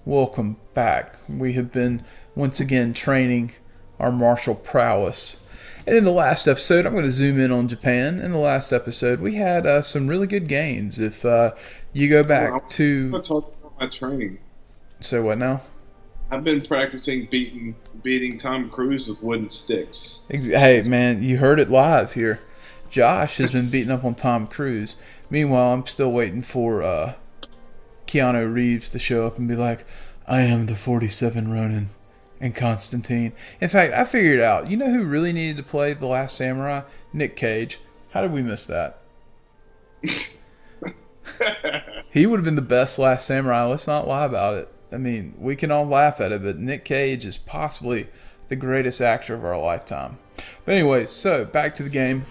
welcome back. We have been once again training our martial prowess. And in the last episode, I'm going to zoom in on Japan. In the last episode, we had some really good gains. If you go back I'm to. gonna talk about my training. So, what now? I've been practicing beating Tom Cruise with wooden sticks. Hey, man, you heard it live here. Josh has been beating up on Tom Cruise. Meanwhile, I'm still waiting for Keanu Reeves to show up and be like, I am the 47 Ronin and Constantine. In fact, I figured it out. You know who really needed to play The Last Samurai? Nick Cage. How did we miss that? He would have been the best Last Samurai. Let's not lie about it. I mean, we can all laugh at it, but Nick Cage is possibly the greatest actor of our lifetime. But anyways, so back to the game.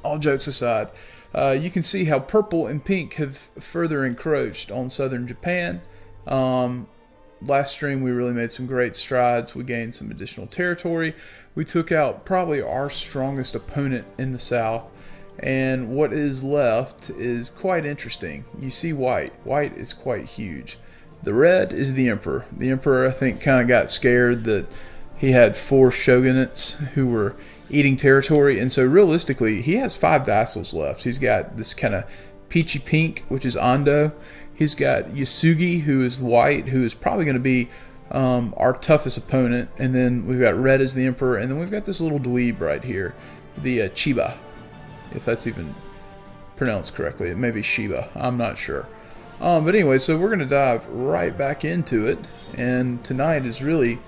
All jokes aside, you can see how purple and pink have further encroached on southern Japan. Last stream, we really made some great strides. We gained some additional territory. We took out probably our strongest opponent in the south. And what is left is quite interesting. You see white. White is quite huge. The red is the emperor. The emperor, I think, kind of got scared that he had 4 shogunates who were eating territory. And so realistically, he has 5 vassals left. He's got this kind of peachy pink, which is Ando. He's got Yasugi, who is white, who is probably going to be our toughest opponent. And then we've got red as the emperor. And then we've got this little dweeb right here, the Chiba, if that's even pronounced correctly. It may be Shiba. I'm not sure. But anyway, so we're going to dive right back into it. And tonight is really,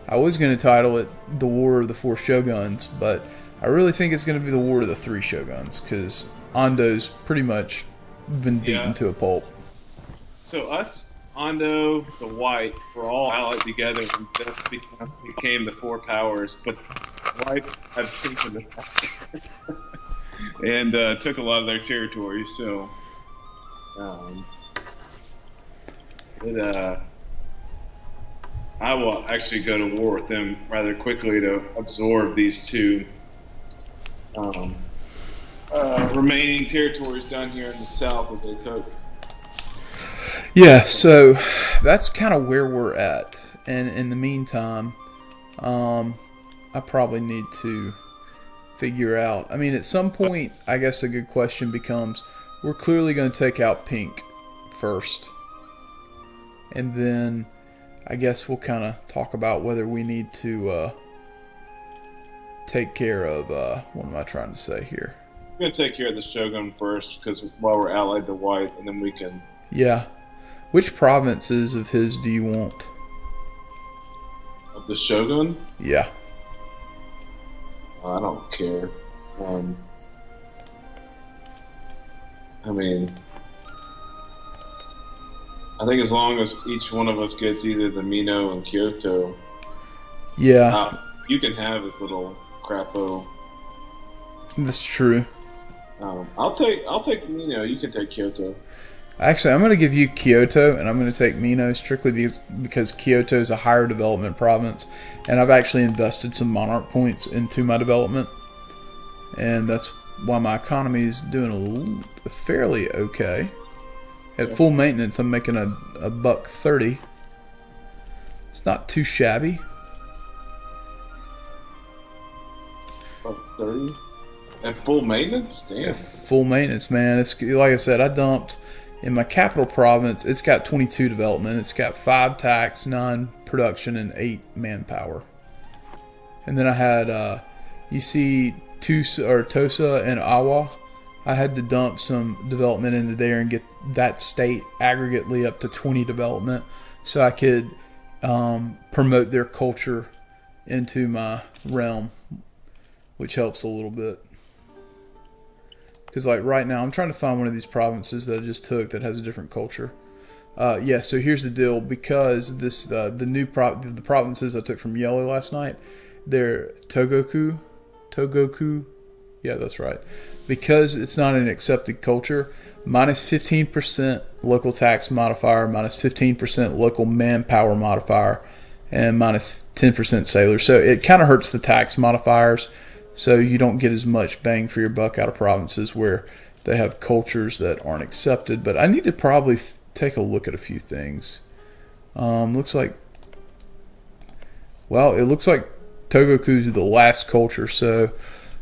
I was going to title it The War of the 4 Shoguns, but I really think it's going to be The War of the 3 Shoguns, because Ando's pretty much been beaten to a pulp. So us, Ando, the White, were all allied together and just became the 4 powers, but the White have taken the and took a lot of their territory, so I will actually go to war with them rather quickly to absorb these 2 remaining territories down here in the south that they took. Yeah, so that's kind of where we're at. And in the meantime, I probably need to figure out. I mean, at some point, I guess a good question becomes, we're clearly going to take out pink first. And then I guess we'll kind of talk about whether we need to take care of, what am I trying to say here? I'm going to take care of the Shogun first, because while we're allied to White, and then we can... Yeah. Which provinces of his do you want? Of the Shogun? Yeah. I don't care. I mean... I think as long as each one of us gets either the Mino and Kyoto, you can have this little crapo. That's true. I'll take Mino. You can take Kyoto. Actually, I'm going to give you Kyoto, and I'm going to take Mino strictly because Kyoto is a higher development province, and I've actually invested some monarch points into my development, and that's why my economy is doing a fairly okay. At full maintenance, I'm making a $1.30. It's not too shabby. $1.30 at full maintenance? Damn. At full maintenance, man. It's like I said. I dumped in my capital province. It's got 22 development. It's got 5 tax, 9 production, and 8 manpower. And then I had, you see, Tosa and Awa. I had to dump some development into there and get that state aggregately up to 20 development so I could promote their culture into my realm, which helps a little bit. Because like right now, I'm trying to find one of these provinces that I just took that has a different culture. Yeah, so here's the deal. Because this the provinces I took from Yellow last night, they're Togoku. Yeah, that's right. Because it's not an accepted culture, minus 15% local tax modifier, minus 15% local manpower modifier, and minus 10% sailors. So it kind of hurts the tax modifiers, so you don't get as much bang for your buck out of provinces where they have cultures that aren't accepted. But I need to probably take a look at a few things. Looks like, well, it looks like Togoku's the last culture, so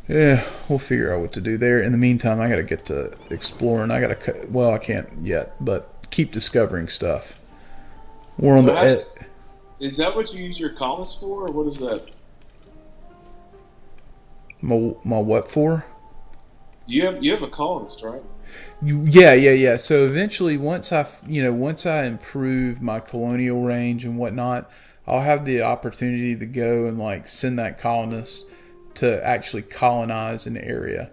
yeah, we'll figure out what to do there. In the meantime, I gotta get to exploring. I can't yet, but keep discovering stuff. We're on Is that what you use your colonists for, or what is that? My what for? You have a colonist, right? Yeah. So eventually, once I improve my colonial range and whatnot, I'll have the opportunity to go and like send that colonist to actually colonize an area.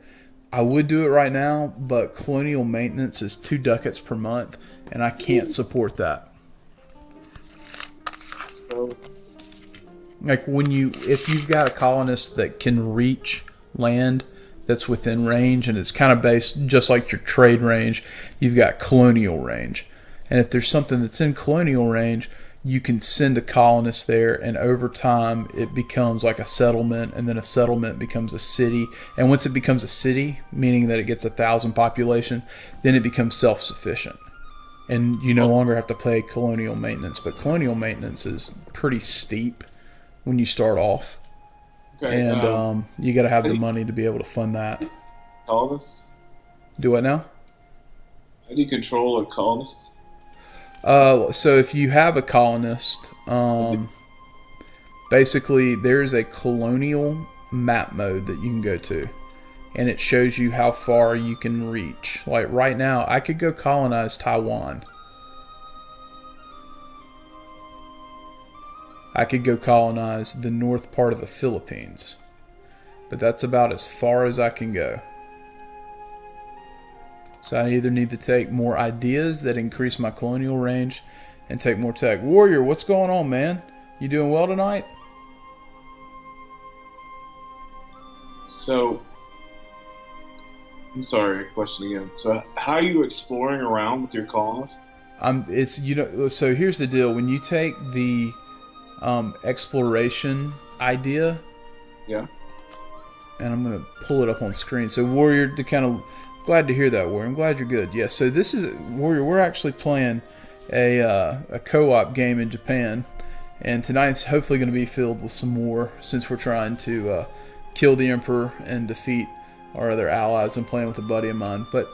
I would do it right now, but colonial maintenance is 2 ducats per month, and I can't support that. So, Like if you've got a colonist that can reach land that's within range, and it's kind of based just like your trade range, you've got colonial range. And if there's something that's in colonial range, you can send a colonist there, and over time it becomes like a settlement, and then a settlement becomes a city. And once it becomes a city, meaning that it gets 1,000 population, then it becomes self-sufficient. And you no longer have to pay colonial maintenance. But colonial maintenance is pretty steep when you start off. okay. And you got to have the money to be able to fund that. Colonists? Do what now? How do you control a colonist? So if you have a colonist, basically there's a colonial map mode that you can go to, and it shows you how far you can reach. Like right now, I could go colonize Taiwan. I could go colonize the north part of the Philippines, but that's about as far as I can go. So I either need to take more ideas that increase my colonial range and take more tech. Warrior, what's going on, man? You doing well tonight? So, I'm sorry, question again. So, how are you exploring around with your colonists? So here's the deal. When you take the exploration idea, Yeah. and I'm gonna pull it up on screen. So Warrior, to kind of glad to hear that, Warrior. I'm glad you're good. Yeah. So this is Warrior. We're actually playing a co-op game in Japan, and tonight's hopefully going to be filled with some more, since we're trying to kill the Emperor and defeat our other allies. I'm playing with a buddy of mine. But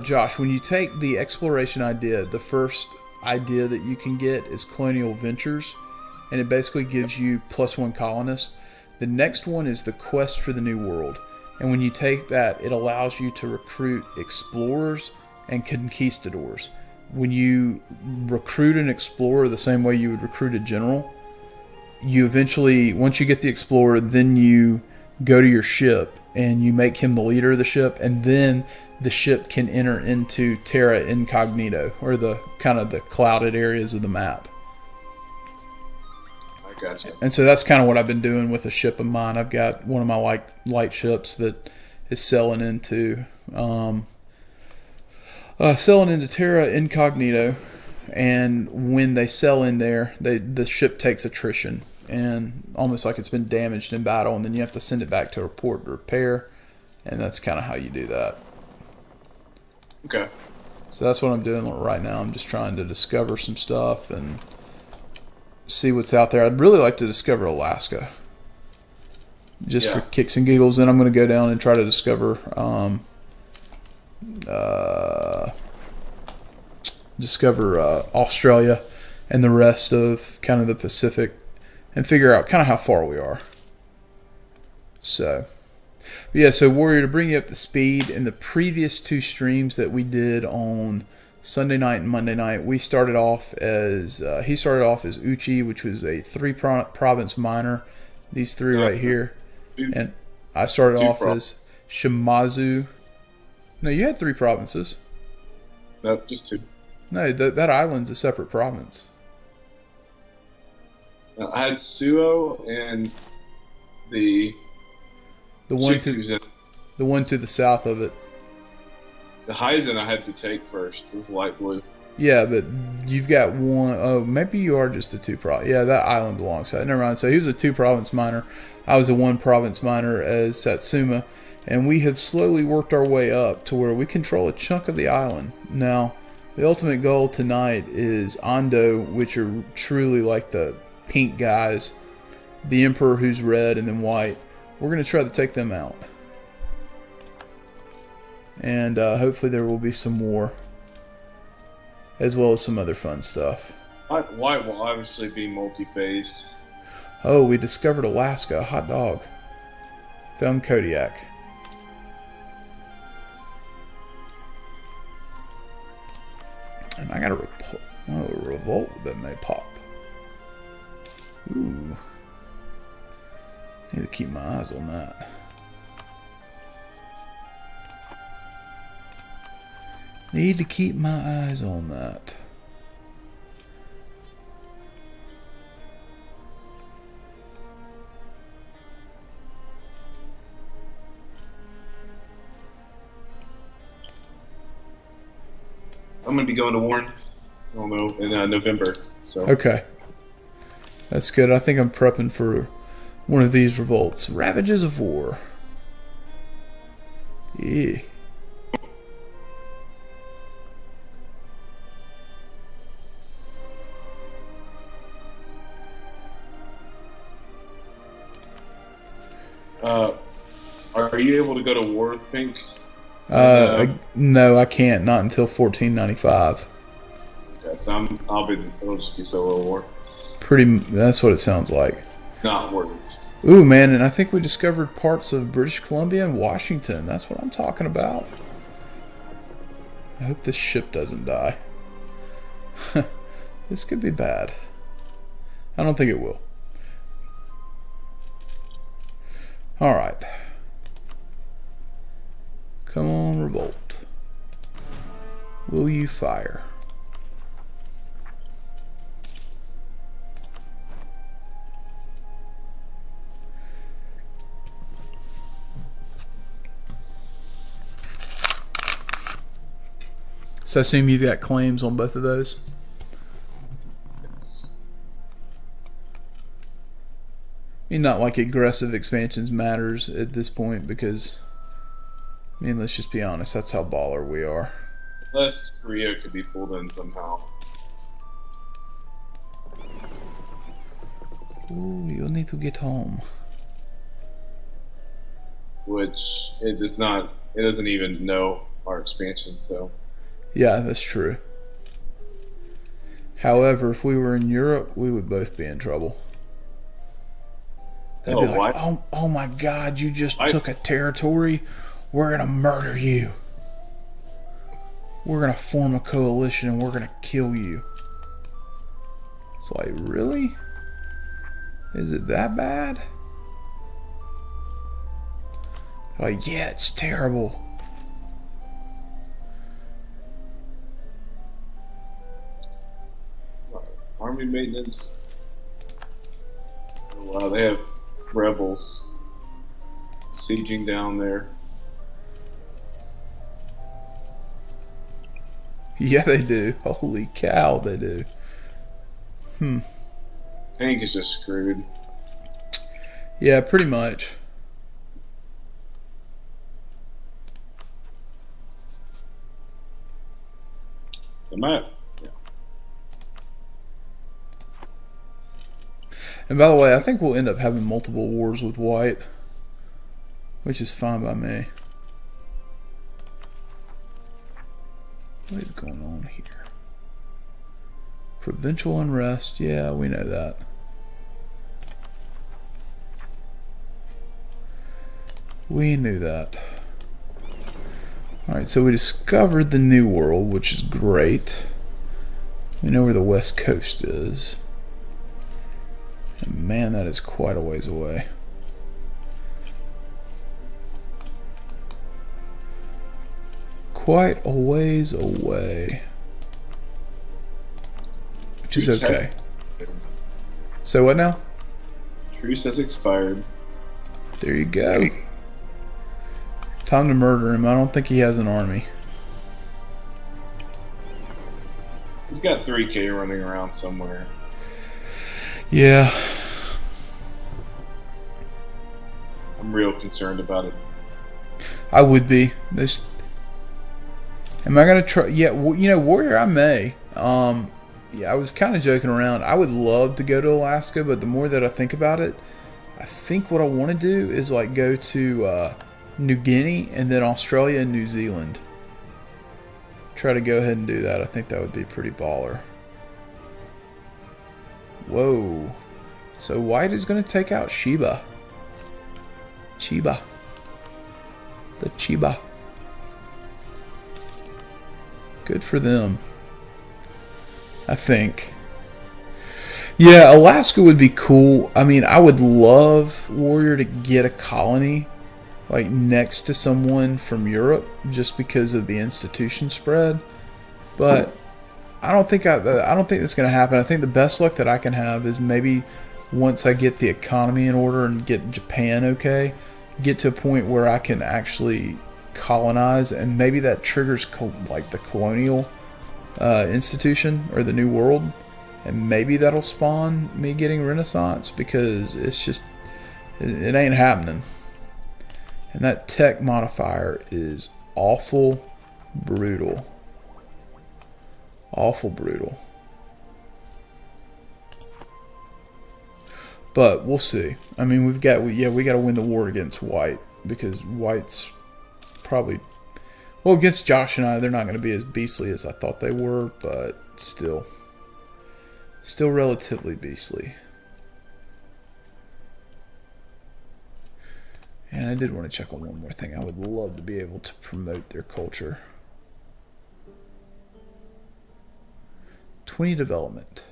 Josh, when you take the exploration idea, the first idea that you can get is Colonial Ventures, and it basically gives you +1 colonist. The next one is the Quest for the New World. And when you take that, it allows you to recruit explorers and conquistadors. When you recruit an explorer the same way you would recruit a general, you eventually, once you get the explorer, then you go to your ship and you make him the leader of the ship, and then the ship can enter into Terra Incognito, or the kind of the clouded areas of the map. Gotcha. And so that's kind of what I've been doing with a ship of mine. I've got one of my light ships that is selling into Terra Incognito, and when they sell in there, the ship takes attrition, and almost like it's been damaged in battle, and then you have to send it back to a port to repair, and that's kind of how you do that. Okay. So that's what I'm doing right now. I'm just trying to discover some stuff and see what's out there. I'd really like to discover Alaska, just for kicks and giggles. Then I'm going to go down and try to discover Australia and the rest of kind of the Pacific, and figure out kind of how far we are. So Warrior, to bring you up to speed, in the previous 2 streams that we did on Sunday night and Monday night, we started off as he started off as Uchi, which was a 3-province minor. These 3 right here, and I started off as Shimazu. No, you had 3 provinces. No, just 2. No, that island's a separate province. No, I had Suo and the one to the south of it. The Heisen I had to take first. It was light blue. Yeah, but you've got one. Oh, maybe you are just a 2-province. Yeah, that island belongs to that. Never mind. So he was a 2-province minor. I was a 1-province minor as Satsuma. And we have slowly worked our way up to where we control a chunk of the island. Now, The ultimate goal tonight is Ando, which are truly like the pink guys. The Emperor, who's red, and then white. We're going to try to take them out. And hopefully there will be some more. As well as some other fun stuff. White will obviously be multi-phased. Oh, we discovered Alaska. Hot dog. Found Kodiak. And I got a revolt that may pop. Ooh. Need to keep my eyes on that. Need to keep my eyes on that. I'm going to be going to Warren, I don't know, in November. So. Okay. That's good. I think I'm prepping for one of these revolts. Ravages of War. Yeah. Are you able to go to war, Pink? No, I can't. Not until 1495. Okay, so it'll just be solo war. That's what it sounds like. Not worth. Ooh, man, and I think we discovered parts of British Columbia and Washington. That's what I'm talking about. I hope this ship doesn't die. This could be bad. I don't think it will. Alright. Come on, revolt. Will you fire? So I assume you've got claims on both of those? I mean, not like aggressive expansions matters at this point because, I mean, let's just be honest, that's how baller we are. Unless Korea could be pulled in somehow. Ooh, you'll need to get home. Which, it doesn't even know our expansion, so. Yeah, that's true. However, if we were in Europe, we would both be in trouble. They'd be like, oh my God, you just took a territory? We're going to murder you. We're going to form a coalition and we're going to kill you. It's like, really? Is it that bad? Like, yeah, it's terrible. Army maintenance. Oh, wow, they have rebels sieging down there. Yeah, they do. Holy cow, they do. Hank is just screwed. Yeah, pretty much. The map. And by the way, I think we'll end up having multiple wars with White, which is fine by me. What is going on here? Provincial unrest. Yeah, we know that. We knew that. Alright, so we discovered the New World, which is great. We know where the West Coast is. And man, that is quite a ways away. Quite a ways away. Which is okay. So what now? Truce has expired. There you go. Time to murder him. I don't think he has an army. He's got 3K running around somewhere. Yeah. I'm real concerned about it. I would be. Am I gonna try? Yeah, you know, Warrior, I may. Yeah, I was kind of joking around. I would love to go to Alaska, but the more that I think about it, I think what I want to do is like go to New Guinea and then Australia and New Zealand. Try to go ahead and do that. I think that would be pretty baller. Whoa. So White is going to take out Sheba. Chiba. The Chiba. Good for them. I think. Yeah, Alaska would be cool. I mean, I would love Warrior to get a colony like next to someone from Europe just because of the institution spread. But I don't think that's going to happen. I think the best luck that I can have is maybe once I get the economy in order and get Japan okay, get to a point where I can actually colonize, and maybe that triggers like the colonial institution or the New World, and maybe that'll spawn me getting Renaissance, because it's just it ain't happening. And that tech modifier is awful brutal. Awful brutal. But we'll see. I mean, we got to win the war against White, because White's probably, well, against Josh and I, they're not going to be as beastly as I thought they were, but still relatively beastly. And I did want to check on one more thing. I would love to be able to promote their culture. 20 development.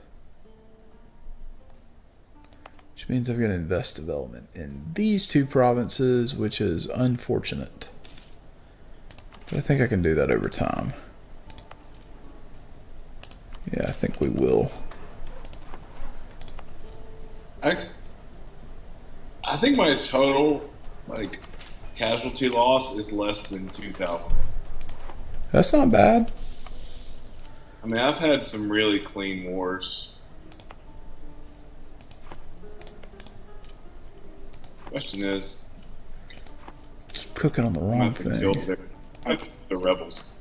Which means I'm going to invest development in these two provinces, which is unfortunate. But I think I can do that over time. Yeah, I think we will. I think my total casualty loss is less than 2,000. That's not bad. I mean, I've had some really clean wars. Question is, Keep cooking on the wrong thing. The rebels.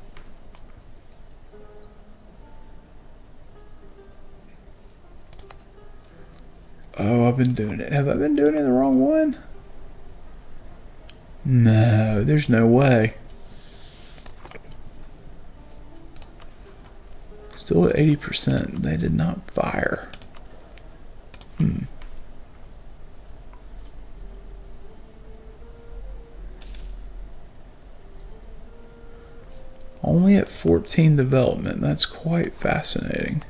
Oh, I've been doing it. Have I been doing it the wrong one? No, there's no way. Still at 80%. They did not fire. Only at 14 development. That's quite fascinating.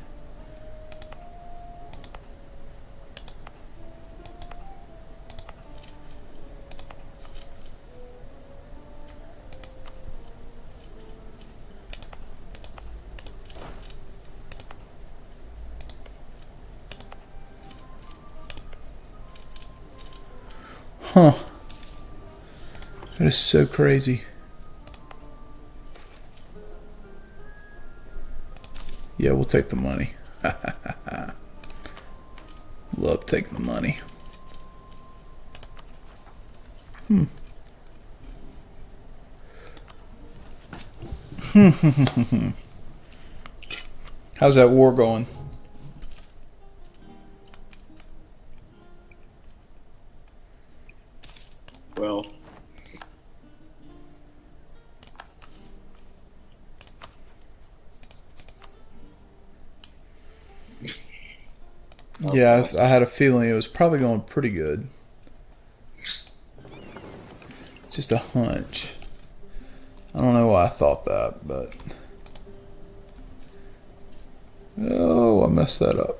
Huh. That is so crazy. Yeah, we'll take the money. Love taking the money. How's that war going? Well, Yeah, I had a feeling it was probably going pretty good. Just a hunch. I don't know why I thought that, but... Oh, I messed that up.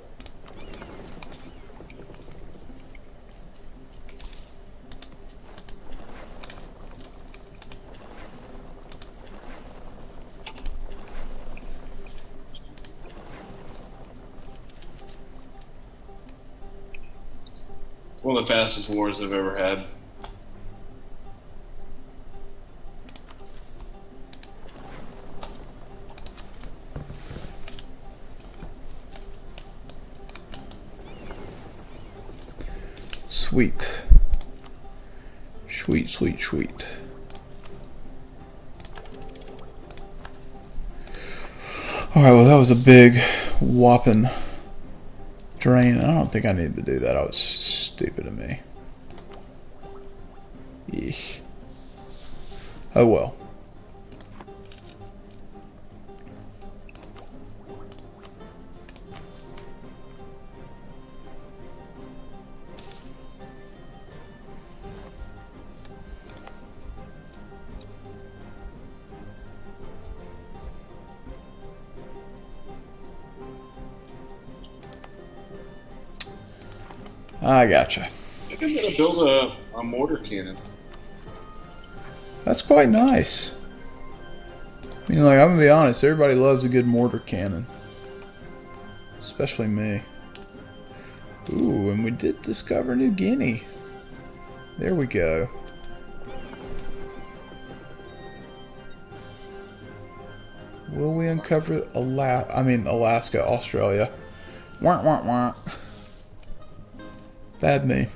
one of the fastest wars I've ever had. Sweet. Sweet, sweet, sweet. Alright, well that was a big whopping drain. I don't think I needed to do that. I was stupid of me. Eesh. Oh well. I gotcha. I think I'm gonna build a mortar cannon. That's quite nice. I mean, like, I'm gonna be honest, everybody loves a good mortar cannon. Especially me. Ooh, and we did discover New Guinea. There we go. Will we uncover Alaska, Australia? Wah, wah, wah. Bad me.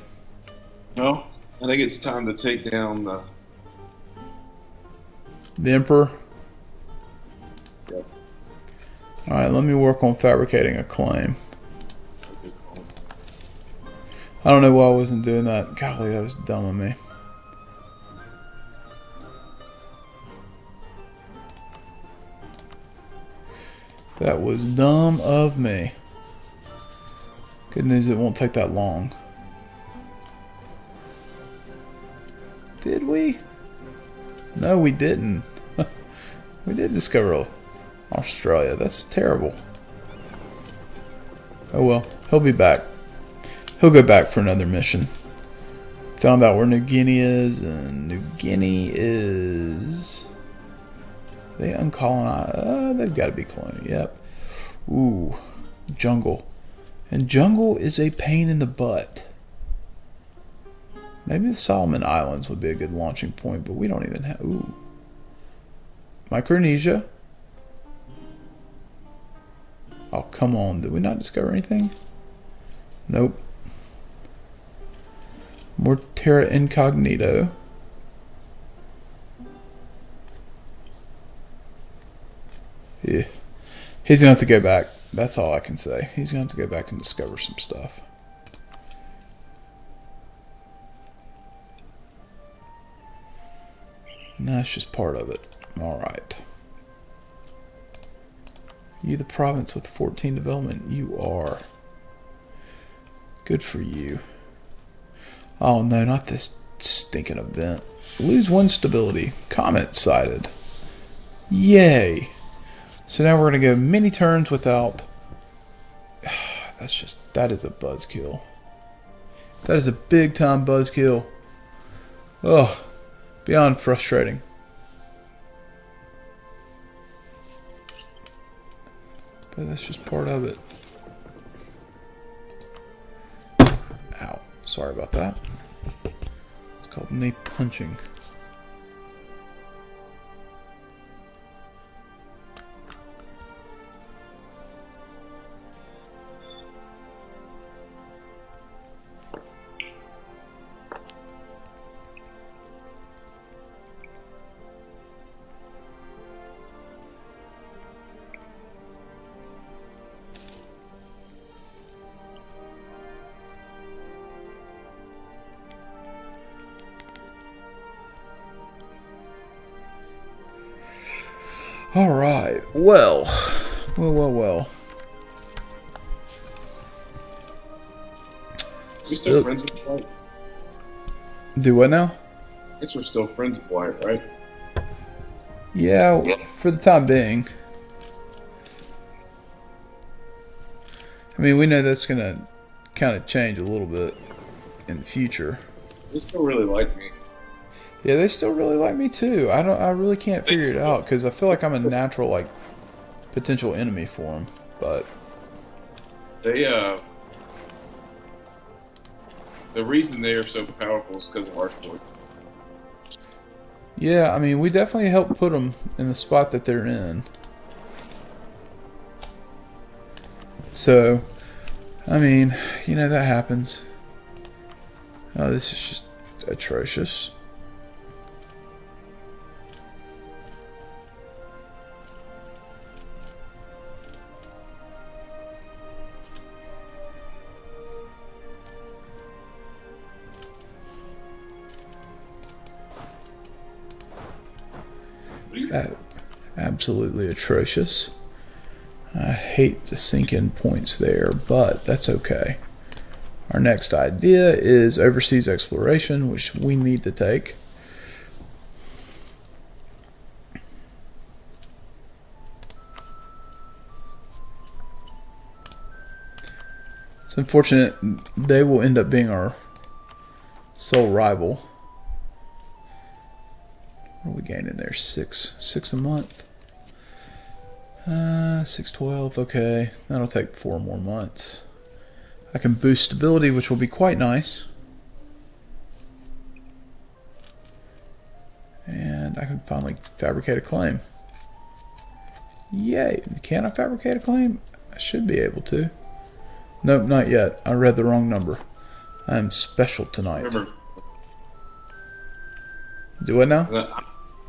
No, I think it's time to take down The Emperor? Yep. Alright, let me work on fabricating a claim. I don't know why I wasn't doing that. Golly, that was dumb of me. That was dumb of me. Good news, it won't take that long. Did we? No, we didn't. We did discover Australia. That's terrible. Oh well, he'll be back. He'll go back for another mission. Found out where New Guinea is, and New Guinea is... They uncolonized. They've got to be colonial. Yep. Ooh, jungle. And jungle is a pain in the butt. Maybe the Solomon Islands would be a good launching point, but we don't even have... Ooh. Micronesia. Oh, come on. Did we not discover anything? Nope. More Terra Incognito. Yeah. He's going to have to go back. That's all I can say. He's going to have to go back and discover some stuff. No, that's just part of it. Alright. You the province with 14 development? You are. Good for you. Oh no, not this stinking event. Lose 1 stability. Comet sighted. Yay. So now we're going to go many turns without... That is a buzzkill. That is a big time buzzkill. Ugh. Beyond frustrating. But that's just part of it. Ow. Sorry about that. It's called knee punching. Alright, well. We still friends with White? Do what now? I guess we're still friends with White, right? Yeah, for the time being. I mean, we know that's going to kind of change a little bit in the future. They still really like me. Yeah, they still really like me too. I really can't figure it out because I feel like I'm a natural like potential enemy for them. But they the reason they are so powerful is because of our sport. yeah, I mean, we definitely help put them in the spot that they're in. So, I mean, you know, that happens. Oh, this is just atrocious. Absolutely atrocious. I hate to sink in points there, but that's okay. Our next idea is overseas exploration, which we need to take. It's unfortunate they will end up being our sole rival. What are we gaining there? Six a month. 612. Okay, that'll take 4 more months. I can boost stability, which will be quite nice. And I can finally fabricate a claim. Yay! Can I fabricate a claim? I should be able to. Nope, not yet. I read the wrong number. I am special tonight. Remember, Do it now?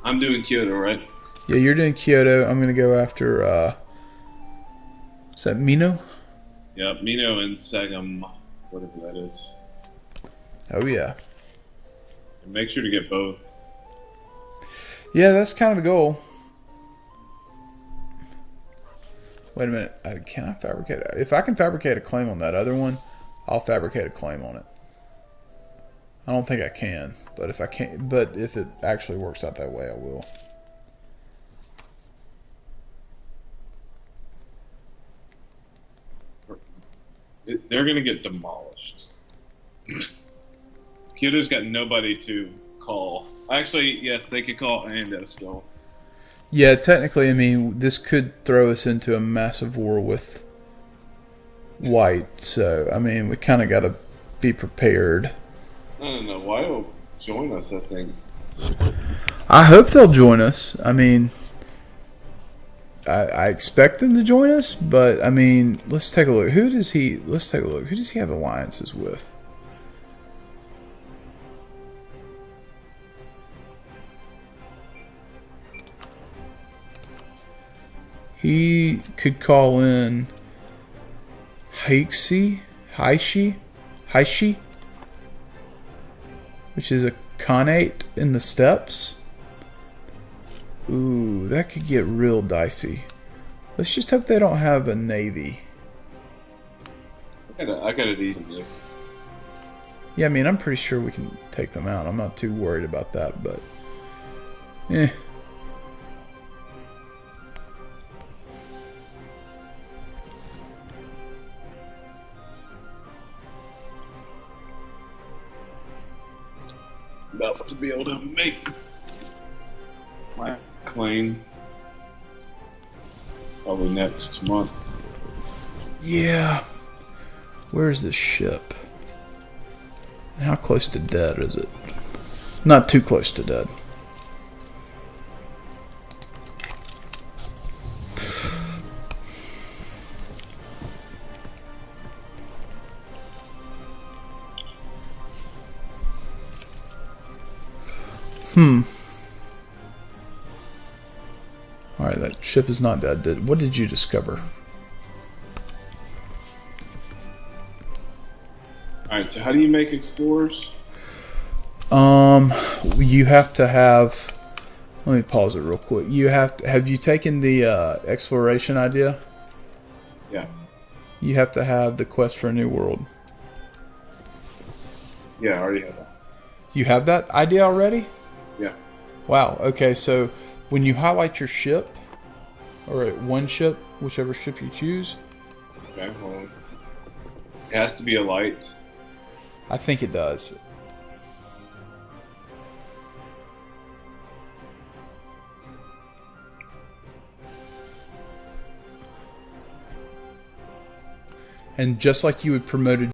I'm doing Kyoto, right? Yeah, you're doing Kyoto. I'm going to go after, is that Mino? Yeah, Mino and Sagam, whatever that is. Oh, yeah. And make sure to get both. Yeah, that's kind of the goal. Wait a minute. Can I fabricate it? If I can fabricate a claim on that other one, I'll fabricate a claim on it. I don't think I can, but if I can, but if it actually works out that way, I will. They're gonna get demolished. Kyoto's got nobody to call. Actually, yes, they could call Ando still. Yeah, technically, I mean, this could throw us into a massive war with White, so, I mean, we kind of got to be prepared. No. Why will join us, I think. I hope they'll join us. I mean, I expect them to join us, but, I mean, let's take a look. Let's take a look. Who does he have alliances with? He could call in Haishi, which is a Khanate in the steppes. Ooh, that could get real dicey. Let's just hope they don't have a navy. I got a decent view. Yeah, I mean, I'm pretty sure we can take them out. I'm not too worried about that, but... eh. About to be able to make my claim probably next month. Yeah. Where's this ship? How close to dead is it? Not too close to dead. Alright, that ship is not dead. What did you discover? Alright, so how do you make explorers? You have to have... Let me pause it real quick. Have you taken the exploration idea? Yeah. You have to have the quest for a new world. Yeah, I already have that. You have that idea already? Yeah. Wow, okay, so when you highlight your ship, or one ship, whichever ship you choose. Okay, well, it has to be a light. I think it does. And just like you would promote a